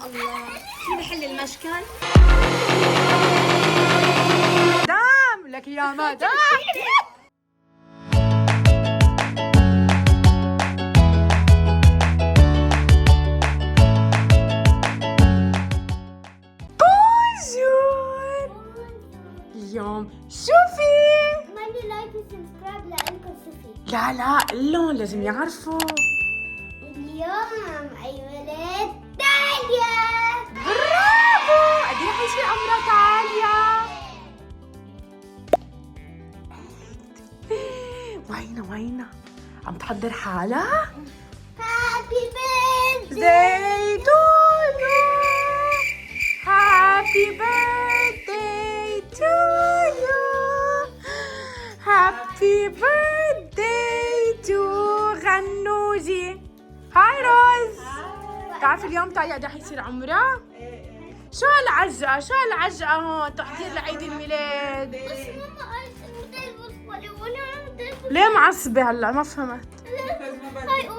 الله، في محل المشكل؟ دام لك يا مدام. اليوم شوفي اعملوا لايك وسبسكرايب لإلكم صفي. لا قلن لازم يعرفوا. اليوم عيد ميلاد تاليا. برافو. قد ايه حيصير عمرها تاليا؟ وينا عم تحضر حالها؟ هابي بيرثدي Day to you. Happy birthday to you. Happy birthday to غنوجي. هاي روز. بتعرفي اليوم تاليا قد ايه حيصير عمرها؟ شو هالعجقة هون تحضير لعيد الميلاد؟ بس ماما قالت انه تلبس وانا بدي ليه معصبة هلا؟ ما فهمت. هاي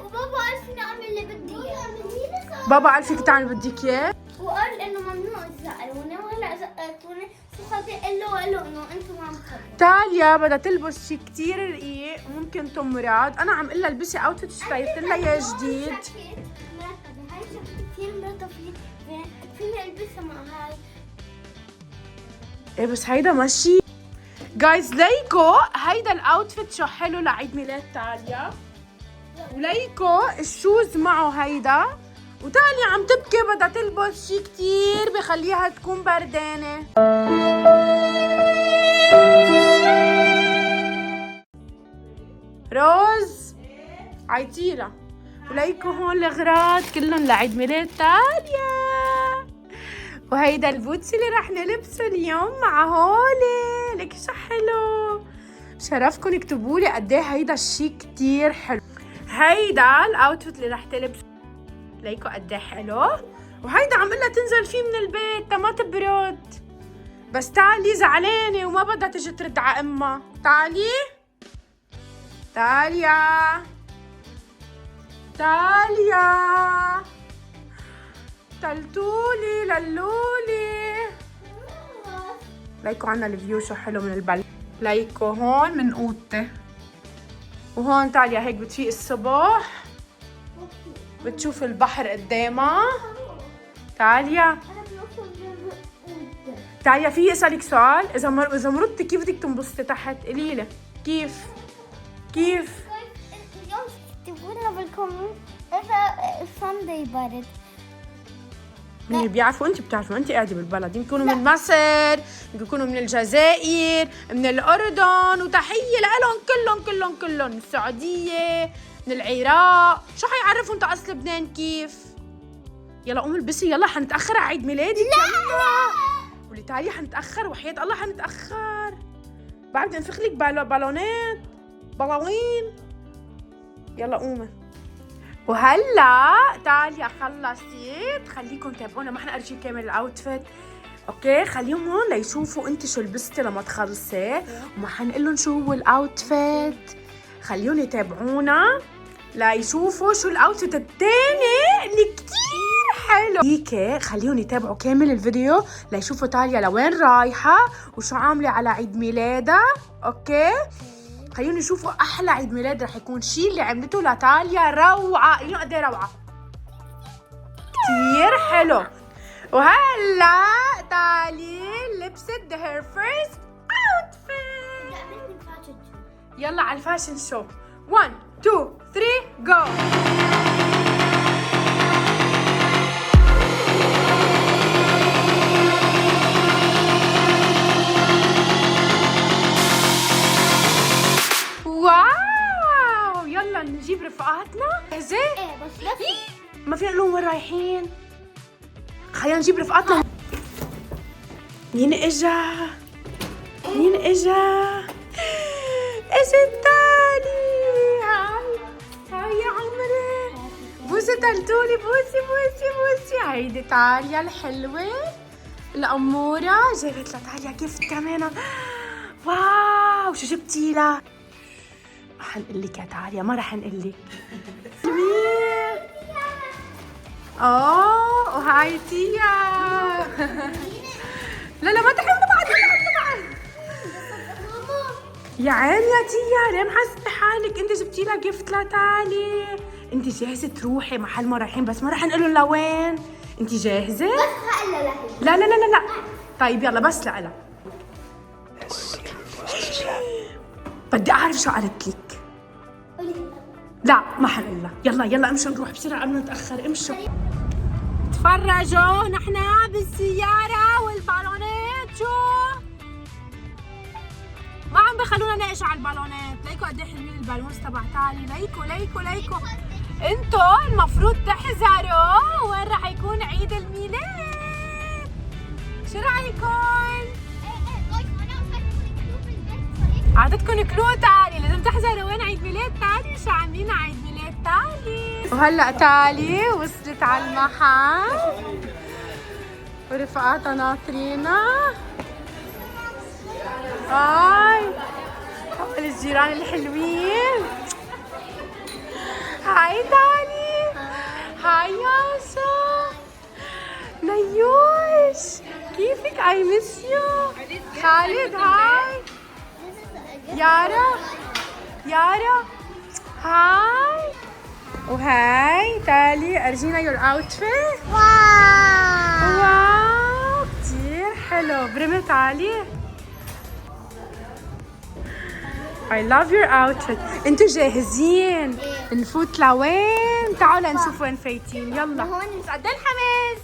وبابا قال فيني اعمل اللي بدي اياه. بابا قال فيك تعمل بدك اياه؟ وقال انه ممنوع تزعلوني وهلا زقتوني فخدي قال له انه انتم ما عم تخبروا. تاليا بدها تلبس شي كتير رقيق وممكن تمرض. انا عم قلها البسي اوتفيت اشتريت لها اياه جديد. هاي شكلي كثير مرتب فيني البسها مع هاي. ايه بس هيدا ماشي. جايز ليكو هيدا الاوتفيت شو حلو لعيد ميلاد تاليا. وليكو الشوز معه هيدا. وتاليا عم تبكي بدها تلبس شي كتير بخليها تكون بردانة. روز عيطيلها. وليكو هون الأغراض كلهم لعيد ميلاد تاليا. وهيدا البوتسي اللي رح نلبسه اليوم مع هولي. لك شو حلو. شرفكن اكتبوا لي قد ايه هيدا الشي كتير حلو. هيدا الاوتفيت اللي رح تلبسه ليكو قد ايه حلو. وهيدا عم قلها تنزل فيه من البيت تا ما تبرد. بس تالي زعلانة وما بدها تجي ترد على امها. تاليا تلتولي للولي. ليكو عنا الفيو شو حلو من البلد. ليكو هون من اوضتي. وهون تاليا هيك بتفيق الصبح بتشوف البحر قدامها. تاليا في اسالك سؤال. اذا مرضتي كيف بدك تنبسطي تحت؟ قولي لي كيف اليوم اكتبوا لنا بالكومنت اذا ساندي برد. مين اللي بيعرفوا؟ انت بتعرفوا، انت قاعده بالبلد. يمكن يكونوا من مصر، يمكن يكونوا من الجزائر، من الاردن. وتحيه لهم كلهم من السعوديه، من العراق. شو حيعرفوا انت اصل لبنان كيف؟ يلا قومي البسي يلا حنتاخر على عيد ميلادي. لا ولي تاليا حنتاخر وحياة الله حنتاخر. بعد انفخ لك بالونات بلاوين. يلا قومي. وهلا تاليا خلصت. خليكم تابعونا ما حنقرا شي كامل الاوتفيت. اوكي خليهم هون ليشوفوا انت شو لبستي لما تخلصي. وما حنقول لهم شو هو الاوتفيت. خليهم يتابعونا ليشوفوا شو الاوتفيت الثاني اللي كتير حلو. هيك خليهم يتابعوا كامل الفيديو ليشوفوا تاليا لوين رايحه وشو عامله على عيد ميلادها. اوكي خلينا نشوفوا احلى عيد ميلاد رح يكون. شي اللي عملته لتاليا روعه. اليوم قد ايه روعه كتير حلو. وهلا تالي لبست her first outfit. يلا على الفاشن شو. 1 2 3 go. واو يلا نجيب رفقاتنا. جاهزة؟ ايه بس ما فينا نقول وين رايحين. خلينا نجيب رفقاتنا. مين اجا؟ اجت تالي. هاي يا عمري. بوسي تلتولي. بوسي. هيدي تاليا الحلوة الأمورة. جابت لتاليا كيف كمان. واو شو جبتي لها؟ حنقول لك يا تاليا ما رح نقول لك. وهاي هاي تيا. لا لا ما تحاولوا بعد. يا عيني يا تيا، ليه محسبة حالك؟ انت جبتي لها جفت لتالي. انت جاهزة تروحي محل ما رايحين، بس ما راح نقول لهم لوين. انت جاهزة؟ بس هلا لهي. لا لا لا لا لا. طيب يلا بس لألا. بدي اعرف شو قالت لك. لا ما حنقول لها. يلا يلا امشوا نروح بسرعة قبل ما نتأخر. امشوا. تفرجوا نحن بالسيارة والبالونات. شو ما عم بخلونا نقش على البالونات. ليكوا قد ايه حلوين البالونز تبع تالي. ليكوا انتوا المفروض تحذروا وين رح يكون عيد الميلاد. شو رايكم؟ عادتكم كلو تالي، لازم تحذروا وين عيد ميلاد تالي. شو عاملين عيد ميلاد تالي. وهلا تالي وصلت على المحل ورفقاتها ناطرينا. هاي هول الجيران الحلوين. هاي تالي. هاي ياسا. نيوش كيفك؟ اي مس يو. خالد هاي. يارا هاي. وهاي تالي ارجينا يور اوتفيت. واو كتير حلو. برمي تالي. I love your outfit. انتوا جاهزين نفوت لوين؟ تعالوا نشوف وين فايتين. يلا قد الحماس.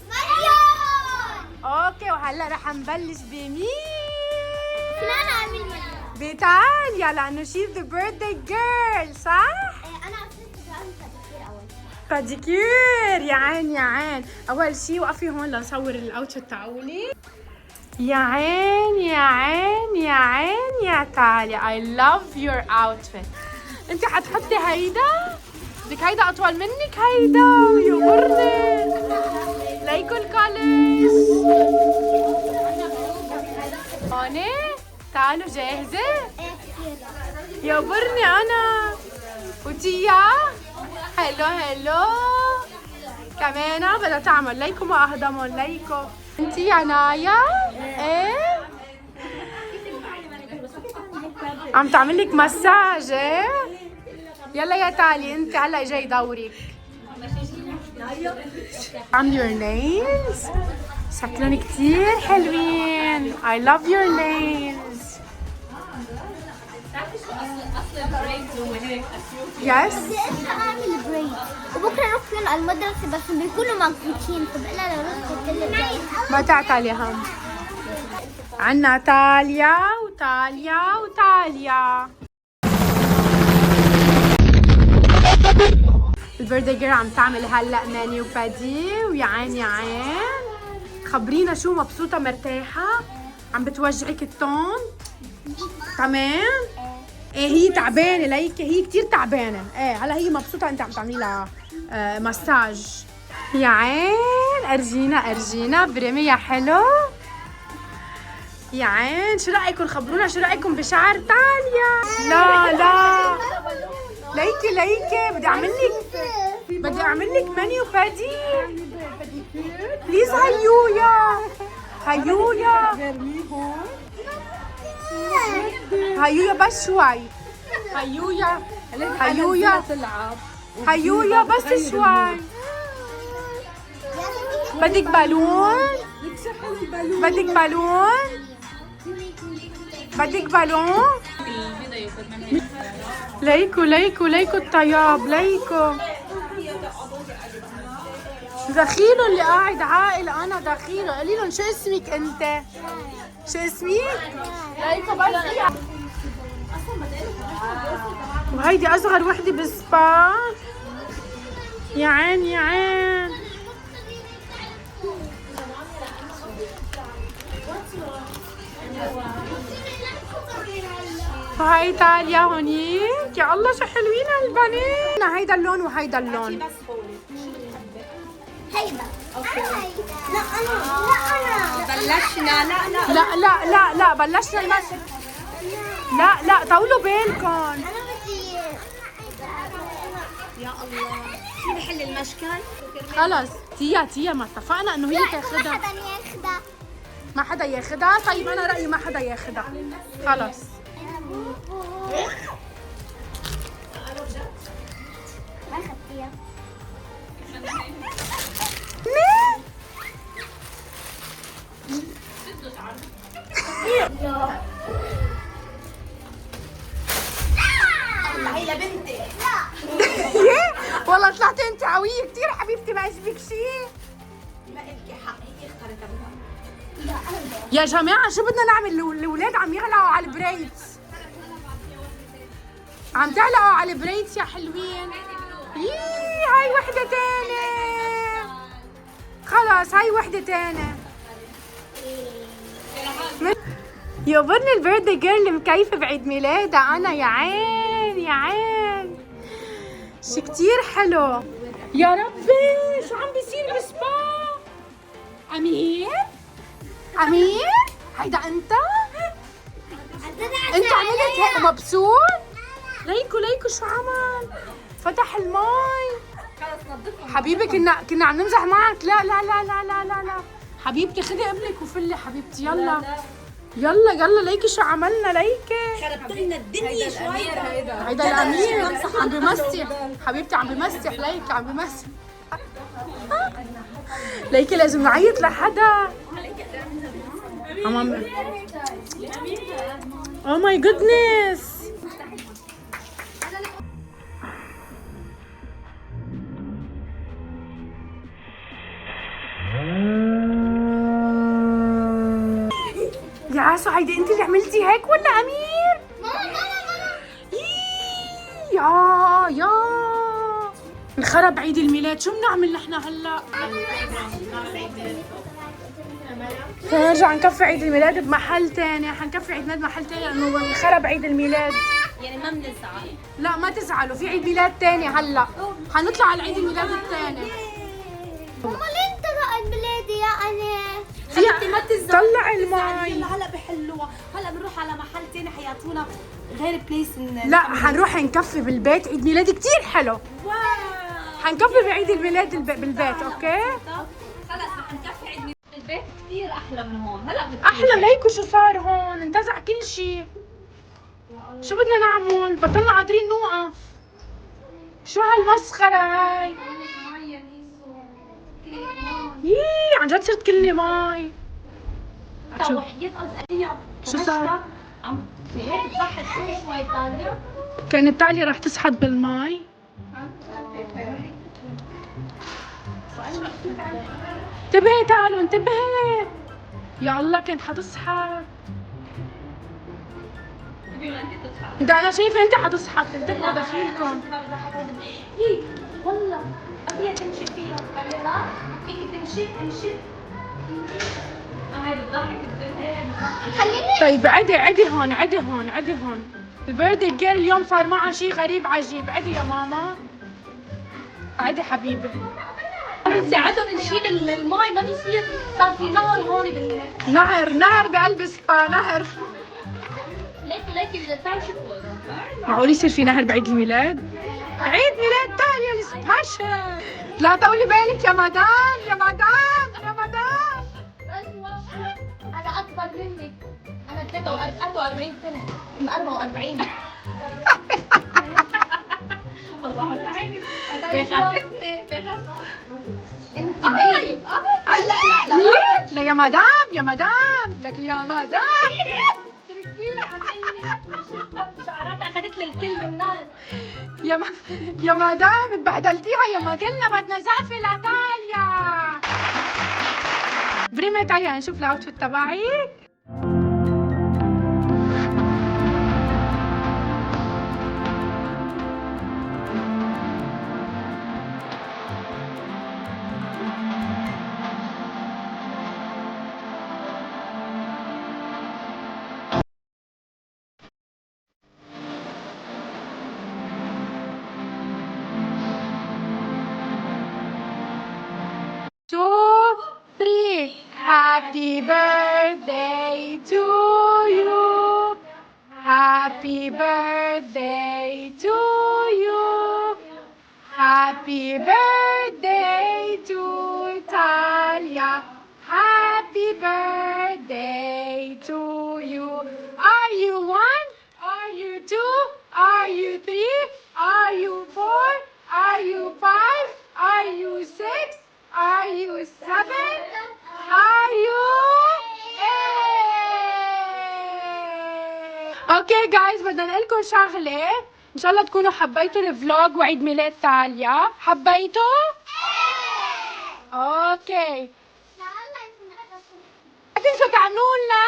اوكي وهلا رح نبلش بمين؟ بتاليا لانه شي ذا بيرثداي جيرل صح؟ انا عرفت باديكير اول. باديكير يا عين. اول شي وقفي هون لنصور الاوتفيت تاعولي. يا عين يا تالي. I love your outfit. انت حتحطي هيدا؟ بدك هيدا اطول منك هيدا. يا برني ليكو الكولرز. هوني تعالوا جاهزة؟ يا برني انا وتيا. هلو كمان بدها تعمل ليكو ما اهضمون ليكو. انتي يا نايا ايه عم تعمل لك مساج ايه؟ يلا يا تالي انت هلا جاي دورك. عم your nails شكلهم كتير حلوين. I love your nails. يس بدي اعمل بريد وبكره نروح فيهم على المدرسه بس بيكونوا مكبوتين. طب انا لو رحت البريد ما تعتالي هم. عنا تاليا وتاليا. البيرثداي جيرل عم تعمل هلا ماني وبادي. ويا عين خبرينا شو مبسوطه مرتاحه. عم بتوجعك التون تمام؟ ايه هي تعبانه ليكي. هي كتير تعبانه. ايه هلا هي مبسوطه انت عم تعملي لها مساج. يا عين ارجينا برمي يا حلو. يا عين شو رايكم؟ خبرونا شو رايكم بشعر تاليا. لا ليكي بدي اعمل لك ماني وبادي. بليز هيويا بس شوي. هيويا بس شوي. بدك بالون؟ ليكو الطياب. ليكو دخيله اللي قاعد عاقل. انا دخيله. قولي لهم شو اسمك انت؟ شو اسمك؟ ليكو بس. وهيدي اصغر وحده بالسبا. يا عين هاي تاليا هونيك. يا الله شو حلوين هالبنات. هيدا اللون وهيدا اللون. هيدا لا انا بلشنا. لا بلشنا المشي. لا طولوا بالكم. انا بدي يا الله شو بحل المشكل؟ خلص تيا ما اتفقنا انه هي لا، ما تاخدها؟ حدا ياخدها. ما حدا ياخدها؟ طيب انا رايي ما حدا ياخدها، خلص. ما اخذتيها. هي لبنتي. والله طلعتي انت قوية كثير حبيبتي، ما عجبك شيء؟ ما إلكي حق، هي اختارت ابوها. يا جماعة شو بدنا نعمل؟ الأولاد عم يعلقوا على البريدز، عم تعلقوا على البريدز يا حلوين. هاي وحدة تانية، خلاص هاي وحدة تانية. يقبرني البيرثدي جيرل مكيفة بعيد ميلادها أنا، يا عين يا عين، شي كتير حلو. يا ربي شو عم بيصير بسبا؟ أمير؟ أمير؟ هيدا أنت؟ أنت عملت هيك مبسوط؟ ليكو شو عمل؟ فتح المي. حبيبي كنا عم نمزح معك. لا لا لا لا لا لا لا حبيبتي خدي قبلك وفلي حبيبتي، يلا يلا ليكي شو عملنا. ليكي خربت لنا الدنيا شوي. هيدا الأمير عم بمسح حبيبتي، عم بمسح. ليكي عم بمسح. ليكي لازم نعيط لحدا. Oh my goodness. يا آسو هيدي انت اللي عملتي هيك ولا أمير؟ يا انخرب عيد الميلاد، شو بنعمل نحن هلا؟ نرجع نكفي عيد الميلاد بمحل تاني، حنكفي عيد ميلاد بمحل تاني لانه انخرب عيد الميلاد. يعني ما بنزعل. لا ما تزعلوا، في عيد ميلاد تاني هلا، حنطلع على عيد الميلاد التاني. امال انت عيد ميلادي يا انا. حبيبتي ما تزعل. طلع المي. يلا هلا بحلوها، هلا بنروح على محل تاني حيعطونا غير بليس. لا حنروح نكفي بالبيت عيد ميلاد كتير حلو. واو. حنكفي بعيد الميلاد بالبيت، اوكي؟ خلص رح نكفي عيد ميلاد البيت كثير احلى من هون. هلا احلى. ليكو شو صار هون، انتزع كل شيء. شو بدنا نعمل؟ بطلنا قادرين نوقف. شو هالمسخرة هاي؟ عن جد صرت كلني مي. شو صار؟ عم هيك بضحك شوي طالع. كانت تاليا رح تسحب بالمي. انتبهي تعالوا انتبهي. يا الله كانت حتصحى. ده انا شايفه انت حتصحى، انتبهوا دفيلكم. والله ابيها تمشي فيها. لا فيك تمشي. هاي بتضحك الدنيا. طيب عدي هون. البيرثدي جيرل اليوم صار معها شيء غريب عجيب. عدي يا ماما، عدي حبيبي. بنساعدهم نشيل الماي، ما بيصير صار في نهر هون نهر بقلب سبا، نهر. ليكي بدها تعرفي. معقول يصير في نهر بعيد الميلاد؟ عيد ميلاد تاليا السبيشل. لا طولي بالك يا مدام. انا اكبر منك، انا 43 سنه من 44. والله العظيم انت لا يا مدام لك يا مدام. شعرات اخذت لي الكل بالنار. يا مدام اتبهدلتيها يا ما كلنا بدنا زعفه لتاليا. بريمة تاليا نشوف الاوتفيت تبعك. Happy birthday to you. Happy birthday to you. Happy birthday to Talia. Happy birthday to you. Are you one? Are you two? Are you three? Are you four? Are you five? Are you six? Are you seven? Are you eight? اوكي جايز بدنا نقول لكم شغله، ان شاء الله تكونوا حبيتوا الفلوج وعيد ميلاد تاليا. حبيتوا؟ اوكي. لا تنسوا تعملوا لنا